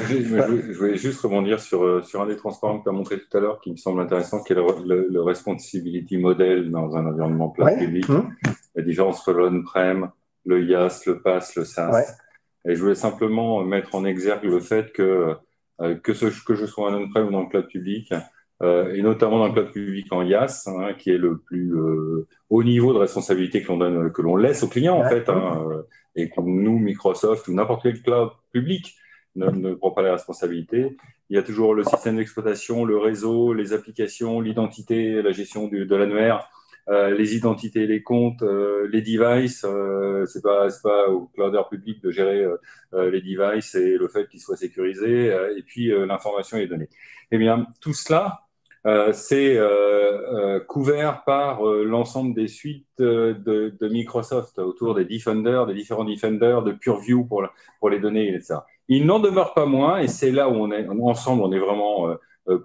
Je voulais juste rebondir sur un des transparents que tu as montré tout à l'heure qui me semble intéressant, qui est le responsibility model dans un environnement cloud public. La différence entre l'on-prem, le IaaS, le PaaS, le SaaS. Ouais. Et je voulais simplement mettre en exergue le fait que je sois en on-prem ou dans le cloud public, et notamment dans le cloud public en IaaS, qui est le plus haut niveau de responsabilité que l'on laisse aux clients, en fait, et que nous, Microsoft ou n'importe quel cloud public, ne prend pas la responsabilité. Il y a toujours le système d'exploitation, le réseau, les applications, l'identité, la gestion de l'annuaire, les identités, les comptes, les devices. C'est pas au clouder public de gérer les devices et le fait qu'ils soient sécurisés, et puis l'information et les données. Eh bien, tout cela, c'est couvert par l'ensemble des suites de Microsoft autour des Defender, des différents Defender, de Purview pour les données, etc. Il n'en demeure pas moins, et c'est là où on est vraiment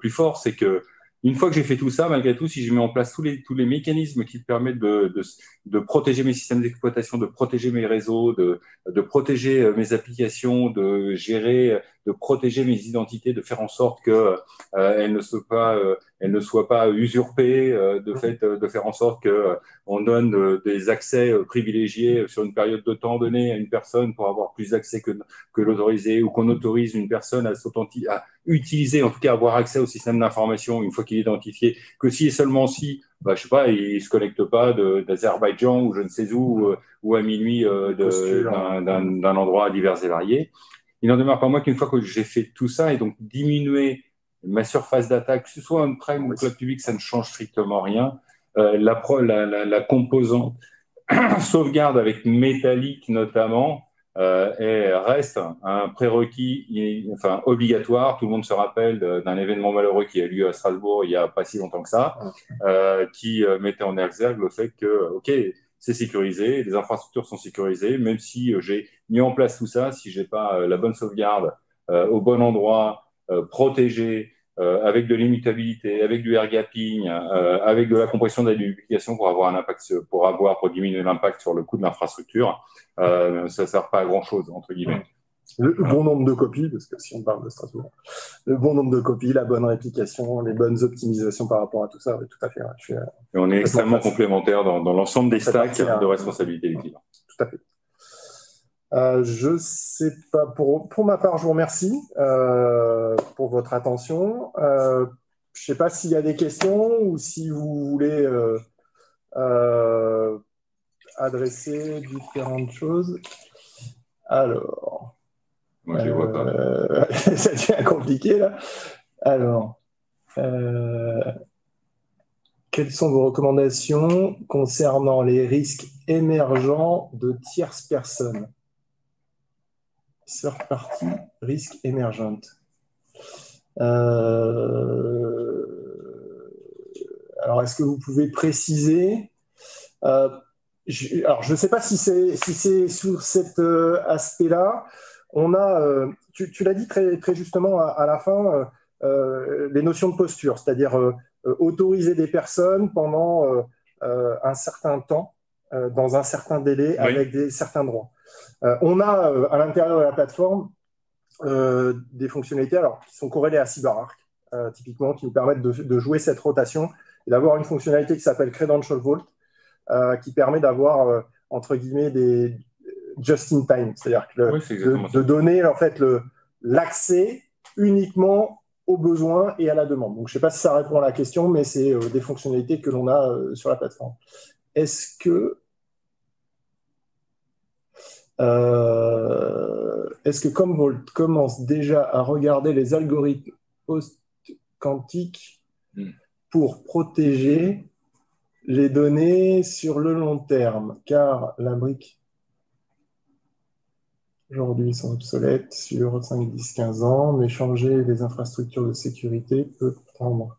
plus fort, c'est que une fois que j'ai fait tout ça, malgré tout, si je mets en place tous les mécanismes qui permettent de protéger mes systèmes d'exploitation, de protéger mes réseaux, de protéger mes applications, de gérer, de protéger mes identités, de faire en sorte que elles ne soient pas usurpées, de faire en sorte que on donne des accès privilégiés sur une période de temps donnée à une personne pour avoir plus d'accès que l'autorisé, ou qu'on autorise une personne à utiliser, en tout cas avoir accès au système d'information une fois qu'il est identifié, que si et seulement si, je sais pas, il se connecte pas d'Azerbaïdjan ou je ne sais où, ou à minuit d'un endroit divers et varié. Il n'en demeure pas moins qu'une fois que j'ai fait tout ça et donc diminué ma surface d'attaque, que ce soit on-prem ou cloud public, ça ne change strictement rien. La composante sauvegarde avec métallique notamment reste un prérequis obligatoire. Tout le monde se rappelle d'un événement malheureux qui a eu lieu à Strasbourg il n'y a pas si longtemps que ça, qui mettait en exergue le fait que, OK, c'est sécurisé, les infrastructures sont sécurisées, même si j'ai mis en place tout ça, si je n'ai pas la bonne sauvegarde au bon endroit, protégé, avec de l'immutabilité, avec du air gapping, avec de la compression de la duplication pour avoir un impact, pour diminuer l'impact sur le coût de l'infrastructure, ça ne sert pas à grand chose, entre guillemets. Le bon nombre de copies, parce que si on parle de Strasbourg, le bon nombre de copies, la bonne réplication, les bonnes optimisations par rapport à tout ça, oui, tout à fait. Et on est extrêmement complémentaires dans l'ensemble des stacks de responsabilité du client. Tout à fait. Je sais pas, pour ma part, je vous remercie pour votre attention. Je sais pas s'il y a des questions ou si vous voulez adresser différentes choses. Alors, moi je les vois pas. Ça devient compliqué là. Alors, quelles sont vos recommandations concernant les risques émergents de tierces personnes? Third party, risque émergent. Alors, est-ce que vous pouvez préciser alors, je ne sais pas si c'est sur cet aspect-là. On a, tu l'as dit très, très justement à la fin, les notions de posture, c'est-à-dire autoriser des personnes pendant un certain temps, dans un certain délai, Oui. avec certains droits. On a à l'intérieur de la plateforme des fonctionnalités qui sont corrélées à CyberArk, typiquement, qui nous permettent de jouer cette rotation et d'avoir une fonctionnalité qui s'appelle Credential Vault, qui permet d'avoir, entre guillemets, des just-in-time, c'est-à-dire de donner en fait l'accès uniquement aux besoins et à la demande. Donc, je ne sais pas si ça répond à la question, mais c'est des fonctionnalités que l'on a sur la plateforme. Est-ce que Commvault commence déjà à regarder les algorithmes post-quantiques pour protéger les données sur le long terme, car la brique aujourd'hui sont obsolètes sur 5, 10, 15 ans, mais changer les infrastructures de sécurité peut prendre.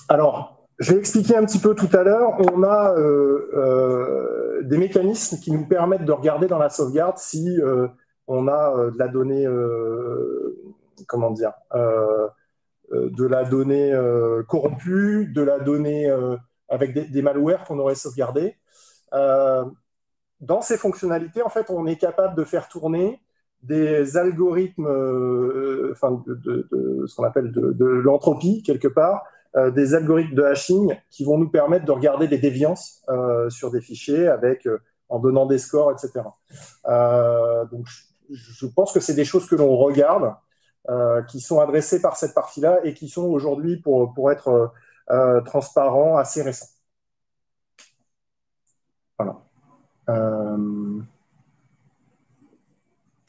Alors, je vais expliquer un petit peu tout à l'heure. On a des mécanismes qui nous permettent de regarder dans la sauvegarde si on a de la donnée, de la donnée corrompue, de la donnée avec des malwares qu'on aurait sauvegardés. Dans ces fonctionnalités, en fait, on est capable de faire tourner des algorithmes, ce qu'on appelle de l'entropie, quelque part, des algorithmes de hashing qui vont nous permettre de regarder des déviances sur des fichiers en donnant des scores, etc. Donc, je pense que c'est des choses que l'on regarde, qui sont adressées par cette partie-là et qui sont aujourd'hui, pour être transparent, assez récents. Voilà.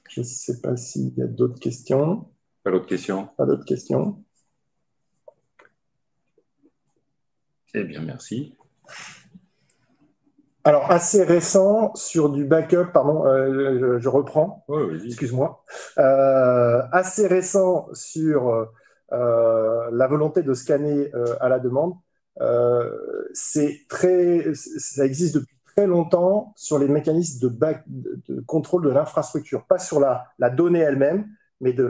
Je ne sais pas s'il y a d'autres questions. Pas d'autres questions. Pas d'autres questions. Eh bien, merci. Alors, assez récent sur du backup, pardon, je reprends, excuse-moi. Assez récent sur la volonté de scanner à la demande. Ça existe depuis très longtemps sur les mécanismes de contrôle de l'infrastructure, pas sur la donnée elle-même, mais du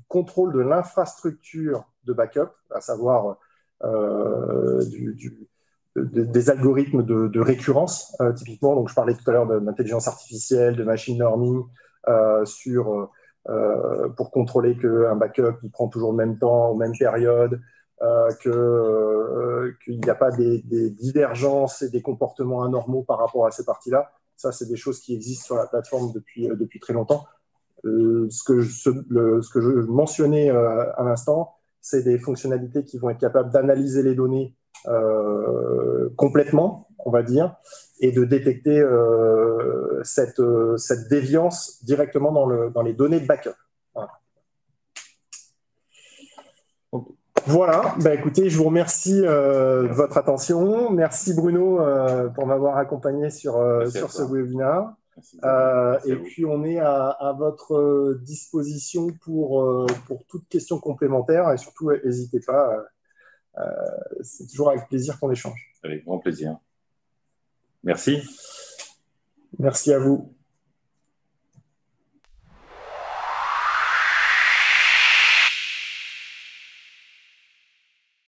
contrôle de l'infrastructure de backup, à savoir des algorithmes de récurrence, typiquement. Donc, je parlais tout à l'heure d'intelligence artificielle, de machine learning, pour contrôler qu'un backup il prend toujours le même temps, aux mêmes périodes, qu'il n'y a pas des divergences et des comportements anormaux par rapport à ces parties-là. Ça, c'est des choses qui existent sur la plateforme depuis très longtemps. Ce que je mentionnais à l'instant, c'est des fonctionnalités qui vont être capables d'analyser les données complètement, on va dire, et de détecter cette déviance directement dans les données de backup. Voilà. Voilà, écoutez, je vous remercie de votre attention. Merci Bruno pour m'avoir accompagné sur ce webinaire. Et puis on est à votre disposition pour toute question complémentaire et surtout n'hésitez pas, c'est toujours avec plaisir qu'on échange. Avec grand plaisir. Merci. Merci à vous.